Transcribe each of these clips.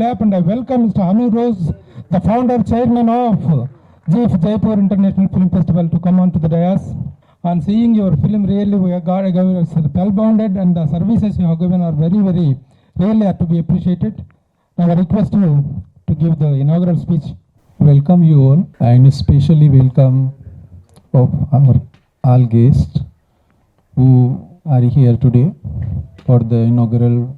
clap and I welcome Mr. Anu Rose, the founder, chairman of GIF Jaipur International Film Festival, to come on to the dais. On seeing your film, really we have got spellbounded, and the services you have given are very, very really are to be appreciated. Now I request you to give the inaugural speech. Welcome you all, and especially welcome of our all guests who are here today for the inaugural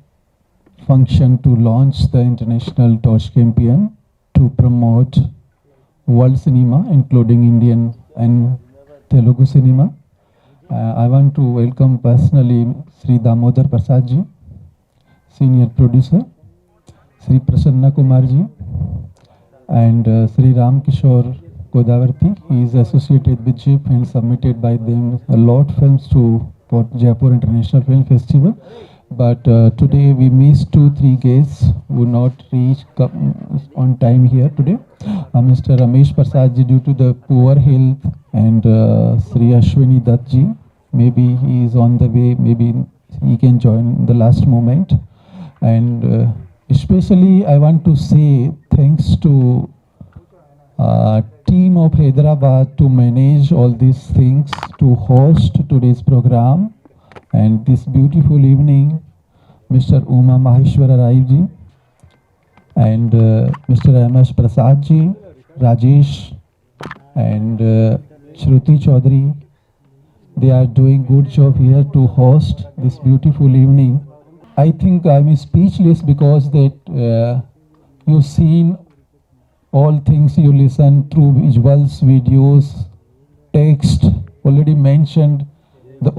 function to launch the International Torch Campaign to promote world cinema, including Indian and Telugu cinema. I want to welcome personally Sri Damodar Prasad ji, senior producer, Sri Prasanna Kumar ji, and Sri Ram Kishore Godavarti. He is associated with JIP and submitted by them a lot films for Jaipur International Film Festival. But today we missed 2-3 guests who not reached on time here today. Mr. Ramesh Prasad ji, due to the poor health, and Sri Ashwini Dutt ji, maybe he is on the way, maybe he can join the last moment. And especially I want to say thanks to team of Hyderabad to manage all these things, to host today's program and this beautiful evening, Mr. Uma Maheshwara Rai ji and Mr. Ramesh Prasad ji, Rajesh and Shruti Chaudhary. They are doing good job here to host this beautiful evening. I think I'm speechless because that you've seen all things, you listen through visuals, videos, text, already mentioned the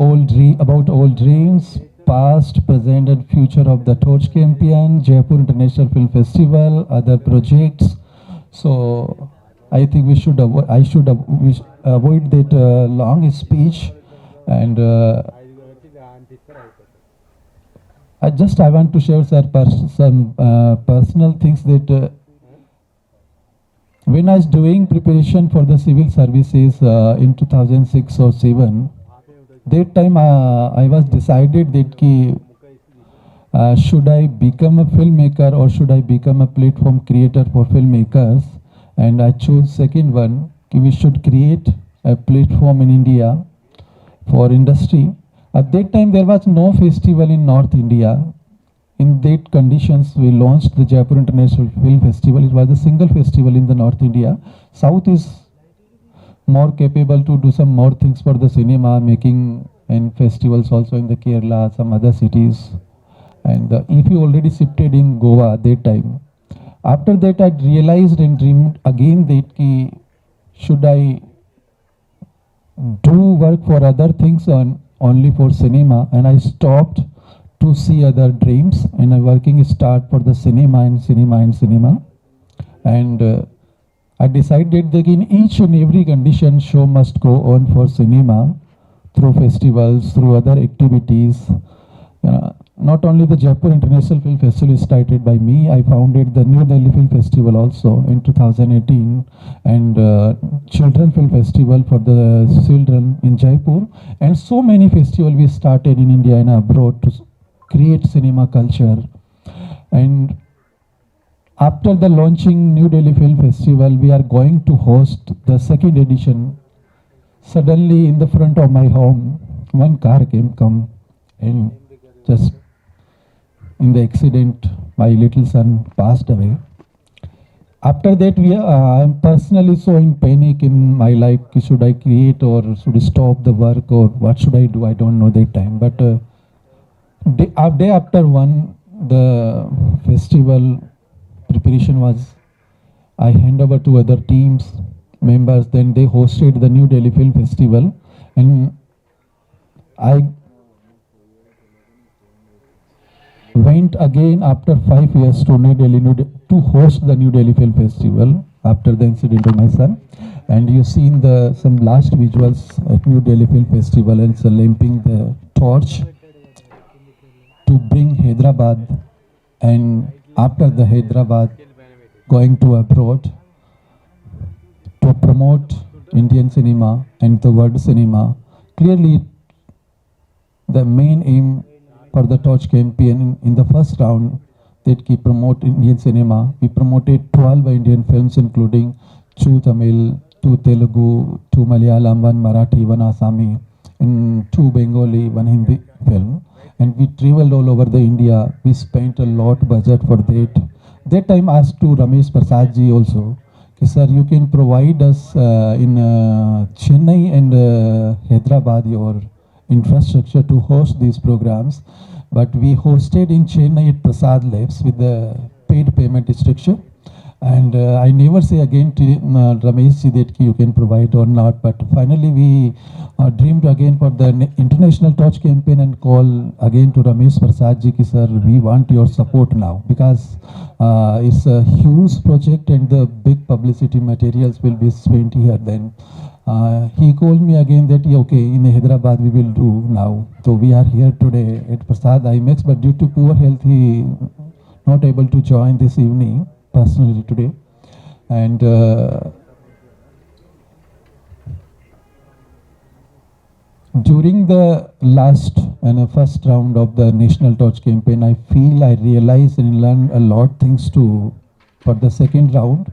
about all dreams, past, present and future of the Torch Campaign, Jaipur International Film Festival, other projects. So I think we should avoid that long speech, and I want to share some personal things that when I was doing preparation for the civil services in 2006 or 7, that time I was decided that should I become a filmmaker or should I become a platform creator for filmmakers, and I chose second one. We should create a platform in India for industry. At that time there was no festival in North India. In that conditions, we launched the Jaipur International Film Festival. It was a single festival in the North India. South is more capable to do some more things for the cinema, making and festivals also in the Kerala, some other cities. And if you already shifted in Goa at that time. After that, I realized and dreamed again that should I do work for other things only for cinema, and I stopped to see other dreams, and I working start for the cinema. And I decided that in each and every condition show must go on for cinema through festivals, through other activities. Not only the Jaipur International Film Festival is started by me, I founded the New Delhi Film Festival also in 2018, and Children Film Festival for the children in Jaipur, and so many festivals we started in India and abroad to create cinema culture. And after the launching New Delhi Film Festival, we are going to host the second edition. Suddenly in the front of my home, one car come and just in the accident, my little son passed away. After that, I am personally so in panic in my life. Should I create or should I stop the work or what should I do? I don't know that time. But day after one, the festival preparation was, I hand over to other teams members. Then they hosted the New Delhi Film Festival, and I went again after 5 years to New Delhi to host the New Delhi Film Festival after the incident of my son. And you've seen some last visuals at New Delhi Film Festival and lamping the torch to bring Hyderabad, and after the Hyderabad going to abroad to promote Indian cinema and the world cinema. Clearly the main aim for the Torch campaign in the first round, that we promote Indian cinema. We promoted 12 Indian films, including 2 Tamil, 2 Telugu, 2 Malayalam, 1 Marathi, 1 Assami, and 2 Bengali, 1 Hindi film. And we traveled all over the India. We spent a lot budget for that. That time I asked to Ramesh Prasad ji also, sir, you can provide us in Chennai and Hyderabad your infrastructure to host these programs. But we hosted in Chennai at Prasad Labs with the paid payment structure. And I never say again to Ramesh ji that you can provide or not. But finally we dreamed again for the International Torch campaign and call again to Ramesh Prasad ji ki, sir, we want your support now because it's a huge project and the big publicity materials will be spent here then. He called me again that okay, in Hyderabad we will do now. So we are here today at Prasad IMAX, but due to poor health he not able to join this evening personally today. And during the last and first round of the National Torch campaign, I feel I realized and learned a lot things too for the second round.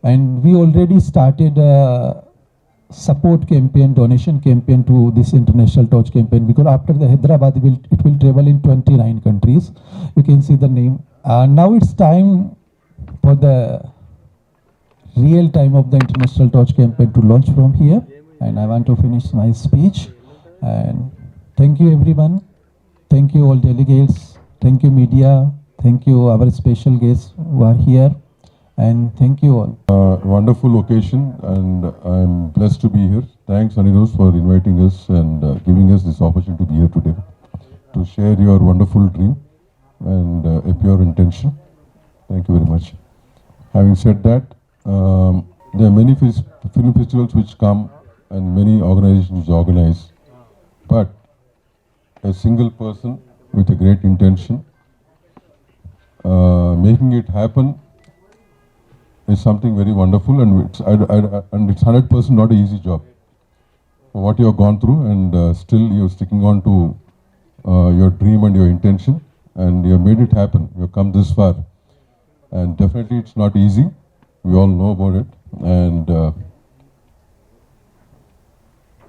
And we already started a support campaign, donation campaign to this International Torch campaign, because after the Hyderabad, it will travel in 29 countries. You can see the name. Now it's time for the real time of the International Torch campaign to launch from here. And I want to finish my speech. And thank you everyone. Thank you all delegates. Thank you media. Thank you our special guests who are here. And thank you all. Wonderful occasion, and I'm blessed to be here. Thanks, Anirudh, for inviting us and giving us this opportunity to be here today to share your wonderful dream and a pure intention. Thank you very much. Having said that, there are many film festivals which come and many organizations which organize, but a single person with a great intention making it happen is something very wonderful, and it's 100% not an easy job. For what you have gone through, and still you're sticking on to your dream and your intention, and you have made it happen. You have come this far, and definitely it's not easy. We all know about it, and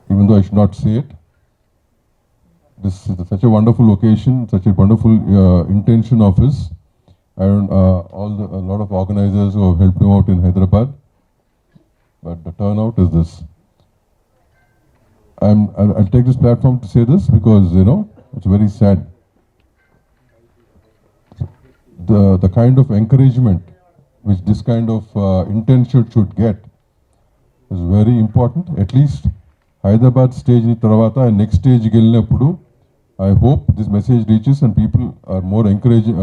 even though I should not say it, this is such a wonderful occasion, such a wonderful intention of his. And a lot of organizers who have helped him out in Hyderabad, but the turnout is this. I'll take this platform to say this because it's very sad. The kind of encouragement which this kind of intention should get is very important. At least Hyderabad stage ni tarvata and next stage gelinapudu, I hope this message reaches and people are more encouraging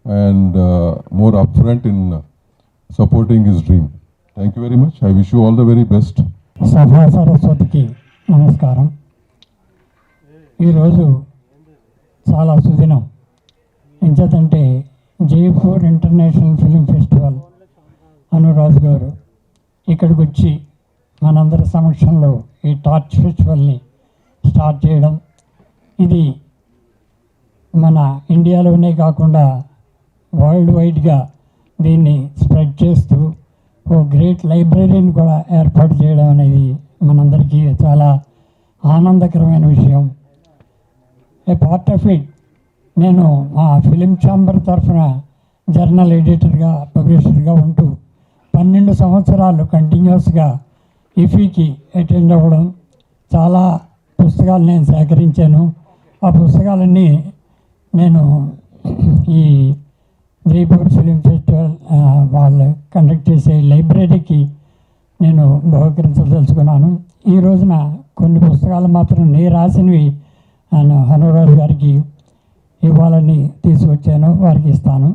and more upfront in supporting his dream. Thank you very much. I wish you all the very best. సభా సరస్వతికి నమస్కారం. ఈరోజు చాలా సుదినం. ఎంచేతంటే Jaipur international film festival Anuraj garu ఇక్కడికి వచ్చి మనందరి సమక్షంలో ఈ టార్చ్ ఫెస్టివల్ని స్టార్ట్ చేయడం, ఇది మన ఇండియాలోనే కాకుండా వరల్డ్ వైడ్గా దీన్ని స్ప్రెడ్ చేస్తూ ఓ గ్రేట్ లైబ్రరీని కూడా ఏర్పాటు చేయడం అనేది మనందరికీ చాలా ఆనందకరమైన విషయం. ఏ పార్ట్ ఆఫ్ ఇట్ నేను మా ఫిలిం ఛాంబర్ తరఫున జర్నల్ ఎడిటర్గా పబ్లిషర్గా ఉంటూ 12 సంవత్సరాలు కంటిన్యూస్గా ఇఫీకి అటెండ్ అవ్వడం, చాలా పుస్తకాలు నేను సేకరించాను. ఆ పుస్తకాలన్నీ నేను ఈ జైపూర్ ఫిలిం ఫెస్టివల్ వాళ్ళు కండక్ట్ చేసే లైబ్రరీకి నేను బహుకరించదలుచుకున్నాను. ఈ రోజున కొన్ని పుస్తకాలు మాత్రం నేను రాసినవి హనురాజ్ గారికి ఇవ్వాలని తీసుకొచ్చాను, వారికి ఇస్తాను.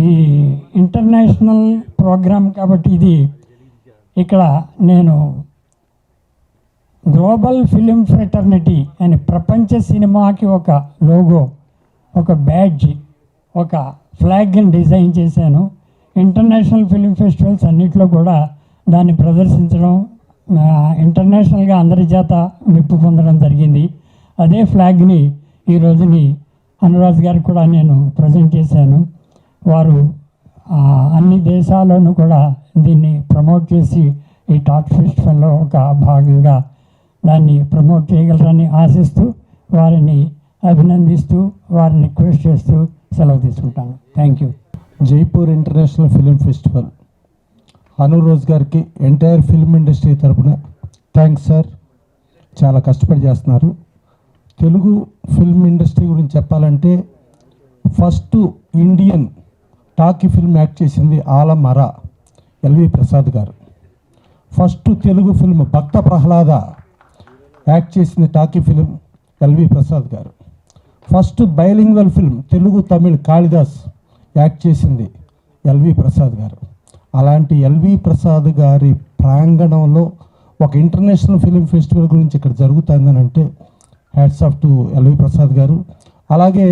ఈ ఇంటర్నేషనల్ ప్రోగ్రామ్ కాబట్టి ఇది ఇక్కడ నేను గ్లోబల్ ఫిలిం ఫ్రెటర్నిటీ అని ప్రపంచ సినిమాకి ఒక లోగో, ఒక బ్యాడ్జ్, ఒక ఫ్లాగ్ని డిజైన్ చేశాను. ఇంటర్నేషనల్ ఫిలిం ఫెస్టివల్స్ అన్నిట్లో కూడా దాన్ని ప్రదర్శించడం, ఇంటర్నేషనల్గా అందరి చేత మెప్పు పొందడం జరిగింది. అదే ఫ్లాగ్ని ఈ రోజుని అనురాజ్ గారికి కూడా నేను ప్రజెంట్ చేశాను. వారు అన్ని దేశాల్లోనూ కూడా దీన్ని ప్రమోట్ చేసి ఈ టాట్ ఫెస్టివల్లో ఒక భాగంగా దాన్ని ప్రమోట్ చేయగలరని ఆశిస్తూ వారిని అభినందిస్తూ వారిని రిక్వెస్ట్ చేస్తూ సెలవు తీసుకుంటాను. Thank you. Jaipur international film festival Anuroj గారికి ఎంటైర్ ఫిల్మ్ ఇండస్ట్రీ తరపున థ్యాంక్స్ సార్. చాలా కష్టపడి చేస్తున్నారు. తెలుగు ఫిల్మ్ ఇండస్ట్రీ గురించి చెప్పాలంటే first Indian talkie film act చేసింది Alam Ara L V Prasad garu. First Telugu film Bhakta Prahlada act చేసింది talkie film L V Prasad garu. First bilingual film Telugu Tamil Kalidas act చేసింది ఎల్వి ప్రసాద్ గారు. అలాంటి ఎల్వి ప్రసాద్ గారి ప్రాంగణంలో ఒక ఇంటర్నేషనల్ ఫిలిం ఫెస్టివల్ గురించి ఇక్కడ జరుగుతుందని అంటే hats off to L V Prasad garu. అలాగే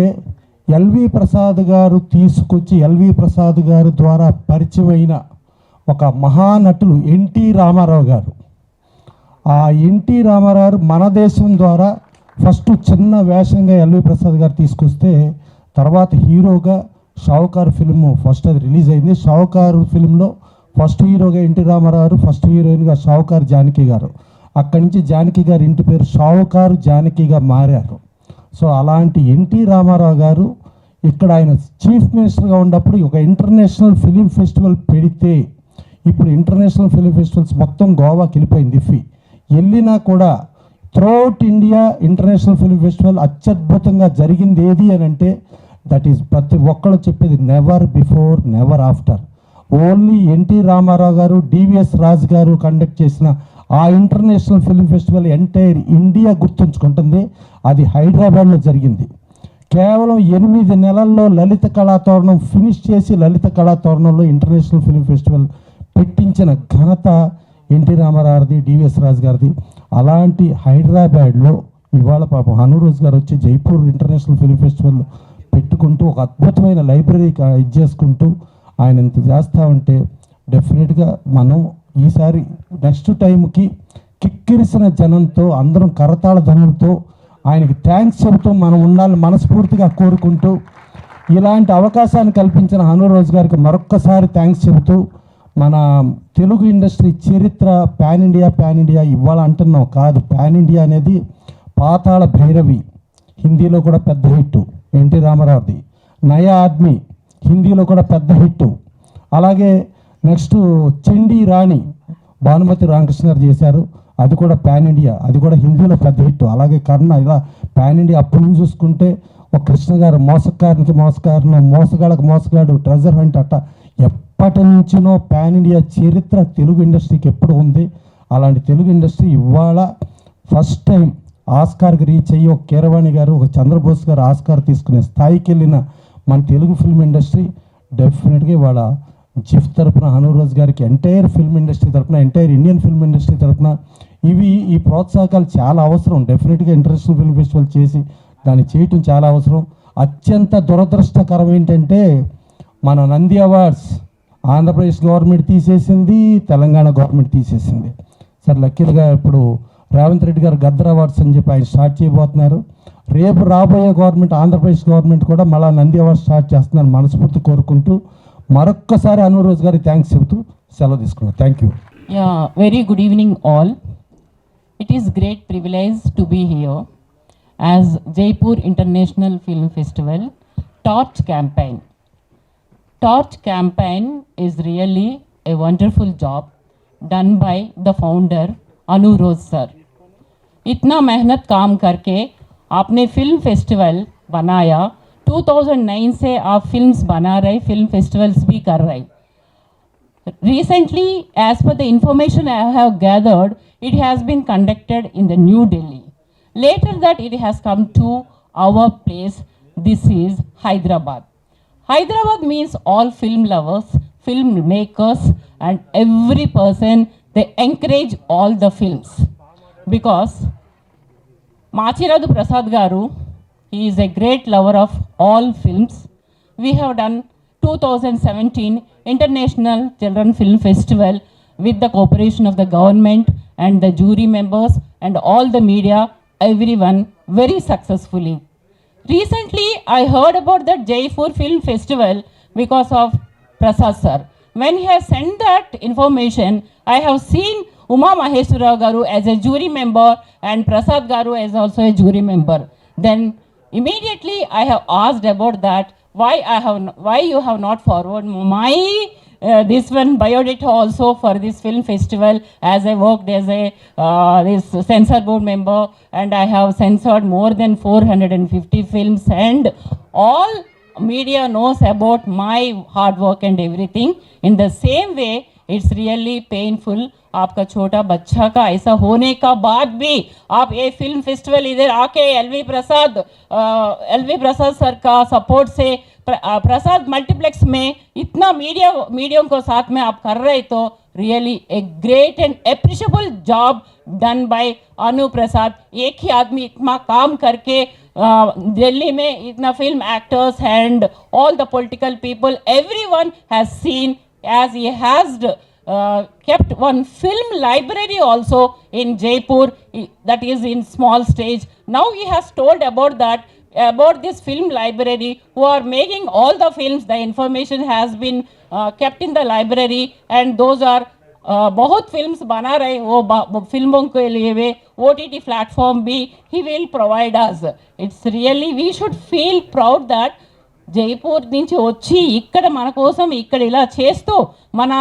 ఎల్వి ప్రసాద్ గారు తీసుకొచ్చి ఎల్వి ప్రసాద్ గారి ద్వారా పరిచయమైన ఒక మహానటులు ఎన్టీ రామారావు గారు. ఆ ఎన్టీ రామారావు మన దేశం ద్వారా ఫస్ట్ చిన్న వేషంగా ఎల్వి ప్రసాద్ గారు తీసుకొస్తే తర్వాత హీరోగా షావుకారు ఫిలిం ఫస్ట్ అది రిలీజ్ అయింది. షావుకారు ఫిలింలో ఫస్ట్ హీరోగా ఎన్టీ రామారావు, ఫస్ట్ హీరోయిన్గా షావుకారు జానకి గారు. అక్కడి నుంచి జానకి గారి ఇంటి పేరు షావుకారు జానకిగా మారారు. సో అలాంటి ఎన్టీ రామారావు గారు ఇక్కడ ఆయన చీఫ్ మినిస్టర్గా ఉన్నప్పుడు ఒక ఇంటర్నేషనల్ ఫిలిం ఫెస్టివల్ పెడితే ఇప్పుడు ఇంటర్నేషనల్ ఫిలిం ఫెస్టివల్స్ మొత్తం గోవాకి వెళ్ళిపోయింది. వెళ్ళినా కూడా throughout India international film festival అత్యద్భుతంగా జరిగింది ఏది అని అంటే దట్ ఈస్ ప్రతి ఒక్కళ్ళు చెప్పేది never before never after. Only N T Rama Rao garu, D V S Raju garu conduct చేసిన ఆ international film festival entire India గుర్తుంచుకుంటుంది. అది హైదరాబాద్లో జరిగింది. కేవలం 8 నెలల్లో లలిత కళాతోరణం ఫినిష్ చేసి లలిత కళాతోరణంలో ఇంటర్నేషనల్ ఫిలిం ఫెస్టివల్ పెట్టించిన ఘనత ఎన్టీ రామారావుది, డివిఎస్ రాజు గారిది. అలాంటి హైదరాబాద్లో ఇవాళ పాపం అనురోజ్ గారు వచ్చి జైపూర్ ఇంటర్నేషనల్ ఫిలిం ఫెస్టివల్ పెట్టుకుంటూ ఒక అద్భుతమైన లైబ్రరీ ఇది చేసుకుంటూ ఆయన ఇంత చేస్తూ ఉంటే డెఫినెట్గా మనం ఈసారి నెక్స్ట్ టైంకి కిక్కిరిసిన జనంతో అందరం కరతాళ ధనులతో ఆయనకి థ్యాంక్స్ చెబుతూ మనం ఉండాలని మనస్ఫూర్తిగా కోరుకుంటూ ఇలాంటి అవకాశాన్ని కల్పించిన అనురోజ్ గారికి మరొక్కసారి థ్యాంక్స్ చెబుతూ మన తెలుగు ఇండస్ట్రీ చరిత్ర పాన్ ఇండియా ఇవాళ అంటున్నాం కాదు. పాన్ ఇండియా అనేది పాతాళ భైరవి హిందీలో కూడా పెద్ద హిట్ ఎన్టీ రామారావుది. నయా ఆద్మీ హిందీలో కూడా పెద్ద హిట్. అలాగే నెక్స్ట్ చండీ రాణి భానుమతి రామకృష్ణ గారు చేశారు, అది కూడా పాన్ ఇండియా, అది కూడా హిందీలో పెద్ద హిట్. అలాగే కర్ణ ఇలా పాన్ ఇండియా అప్పటి నుంచి చూసుకుంటే ఒక కృష్ణ గారు మోసకారునికి మోసగాళ్ళకి మోసగాడు, ట్రెజర్ హంట్ అట్ట ఎప్పటి నుంచినో పాన్ ఇండియా చరిత్ర తెలుగు ఇండస్ట్రీకి ఎప్పుడు ఉంది. అలాంటి తెలుగు ఇండస్ట్రీ ఇవాళ ఫస్ట్ టైం ఆస్కార్కి రీచ్ అయ్యి ఒక కీరవాణి గారు, ఒక చంద్రబోస్ గారు ఆస్కార్ తీసుకునే స్థాయికి వెళ్ళిన మన తెలుగు ఫిల్మ్ ఇండస్ట్రీ డెఫినెట్గా ఇవాళ జిఫ్ తరపున అనురోజ్ గారికి ఎంటైర్ ఫిల్మ్ ఇండస్ట్రీ తరపున ఎంటైర్ ఇండియన్ ఫిల్మ్ ఇండస్ట్రీ తరపున ఈ ప్రోత్సాహకాలు చాలా అవసరం. డెఫినెట్గా ఇంటర్నేషనల్ ఫిల్మ్ ఫెస్టివల్ చేసి దాన్ని చేయటం చాలా అవసరం. అత్యంత దురదృష్టకరం ఏంటంటే మన నంది అవార్డ్స్ ఆంధ్రప్రదేశ్ గవర్నమెంట్ తీసేసింది, తెలంగాణ గవర్నమెంట్ తీసేసింది. సార్ లక్కీలుగా ఇప్పుడు రేవంత్ రెడ్డి గారు గద్దర్ అవార్డ్స్ అని చెప్పి ఆయన స్టార్ట్ చేయబోతున్నారు. రేపు రాబోయే గవర్నమెంట్ ఆంధ్రప్రదేశ్ గవర్నమెంట్ కూడా మళ్ళీ నంది అవార్డ్స్ స్టార్ట్ చేస్తున్నారు మనస్ఫూర్తి కోరుకుంటూ మరొక్కసారి అనురోజ్ గారికి థ్యాంక్స్ చెబుతూ సెలవు తీసుకున్నాను. Thank you. Yeah, very good evening all. It is great privilege to be here as Jaipur International Film Festival Torch Campaign. Torch Campaign is really a wonderful job done by the founder Anuroz sir. इतना मेहनत काम करके आपने film festival बनाया. 2009 से आप films बना रहे, फिल्म फेस्टिवल्स भी कर रहे. Recently, as per the information I have gathered, it has been conducted in the New Delhi. Later that it has come to our place. This is Hyderabad. Hyderabad means all film lovers, film makers and every person, they encourage all the films. Because Machiradu Prasad Garu, he is a great lover of all films. We have done 2017 International Children Film Festival with the cooperation of the government and the jury members and all the media, everyone very successfully. Recently, I heard about the Jaipur Film Festival because of Prasad sir. When he has sent that information, I have seen Uma Maheshwara Garu as a jury member and Prasad Garu as also a jury member. Then immediately I have asked about that, why you have not forward my this one biodata also for this film festival, as I worked as a this censor board member, and I have censored more than 450 films, and all media knows about my hard work and everything. In the same way, it's really painful. आपका छोटा बच्चा का ऐसा होने का बाद भी आप ये फिल्म फेस्टिवल इधर आके एलवी प्रसाद सर का सपोर्ट से प्रसाद मल्टीप्लेक्स में इतना मीडियम को साथ में आप कर रहे, तो really a great and appreciable job done by Anu Prasad. एक ही आदमी इतना काम करके दिल्ली में इतना film actors and all the political people, everyone has seen as he has kept one film library also in Jaipur, that is in small stage. Now he has told about that, about this film library who are making all the films. The information has been kept in the library, and those are बहुत films बना रहे, वो फिल्मों के लिए वे OTT platform भी he will provide us. It's really, we should feel proud that Jaipur నుంచి వచ్చి ఇక్కడ మన కోసం ఇక్కడ ఇలా చేస్తూ మన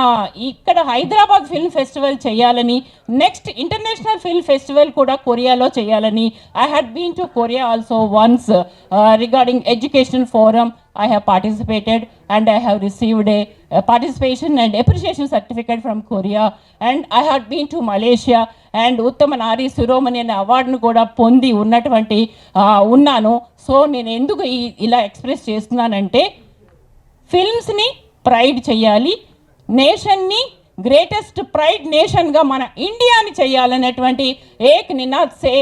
ఇక్కడ హైదరాబాద్ ఫిల్మ్ ఫెస్టివల్ చేయాలని, నెక్స్ట్ ఇంటర్నేషనల్ ఫిల్మ్ ఫెస్టివల్ కూడా కొరియాలో చేయాలని. I had been to Korea also once regarding educational forum. I have participated and I have received a participation and appreciation certificate from Korea, and I had been to Malaysia and ఉత్తమ నారీ శిరోమణి అనే అవార్డును కూడా పొంది ఉన్నటువంటి ఉన్నాను. So నేను ఎందుకు ఇలా ఎక్స్ప్రెస్ చేస్తున్నానంటే, ఫిల్మ్స్ని ప్రైడ్ చేయాలి, నేషన్ని గ్రేటెస్ట్ ప్రైడ్ నేషన్గా మన ఇండియాని చేయాలనేటువంటి ఏక్ నినాద్ సే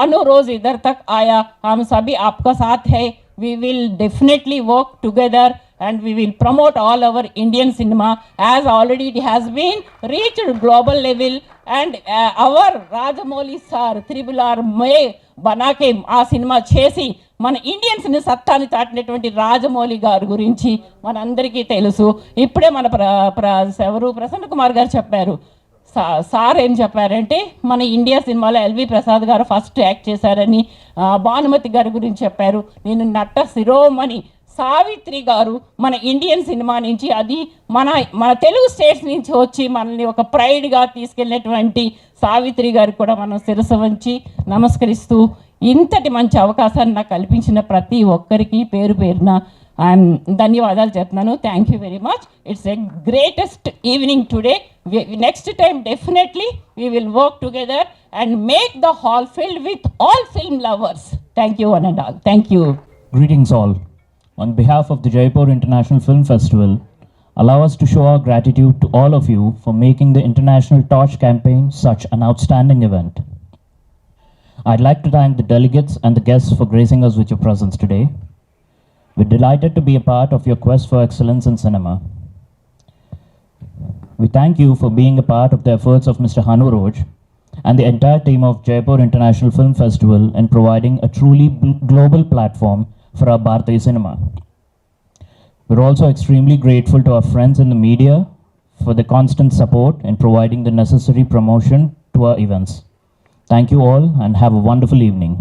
అను రోజ్ ఇధర్ తక్ ఆయా, हम सभी आपका साथ है. We will definitely work together and we will promote all our Indian cinema, as already it has been reached global level, and our Rajamouli sir R మే బనాకే ఆ సినిమా చేసి మన ఇండియన్స్ని సత్తాని చాటినటువంటి రాజమౌళి గారి గురించి మనందరికీ తెలుసు. ఇప్పుడే మన ఎవరు ప్రసన్న కుమార్ గారు చెప్పారు, సార్ ఏం చెప్పారంటే మన ఇండియా సినిమాలో LV Prasad garu first act చేశారని, భానుమతి గారి గురించి చెప్పారు. నేను నట శిరోమణి సావిత్రి గారు మన ఇండియన్ సినిమా నుంచి, అది మన తెలుగు స్టేట్స్ నుంచి వచ్చి మనల్ని ఒక ప్రైడ్గా తీసుకెళ్ళినటువంటి సావిత్రి గారికి కూడా మనం శిరస్సు వంచి నమస్కరిస్తూ, ఇంతటి మంచి అవకాశాన్ని నాకు కల్పించిన ప్రతి ఒక్కరికి పేరు పేరున ధన్యవాదాలు చెప్తున్నాను. Thank you very much. It's a greatest evening today. Next time definitely we will work together and make the hall filled with all film lovers. Thank you one and all. Thank you. Greetings all. On behalf of the Jaipur International Film Festival, allow us to show our gratitude to all of you for making the International Torch campaign such an outstanding event. I'd like to thank the delegates and the guests for gracing us with your presence today. We're delighted to be a part of your quest for excellence in cinema. We thank you for being a part of the efforts of Mr. Hanu Roj and the entire team of Jaipur International Film Festival in providing a truly global platform for our Bharatiya cinema. We're also extremely grateful to our friends in the media for the constant support in providing the necessary promotion to our events. Thank you all and have a wonderful evening.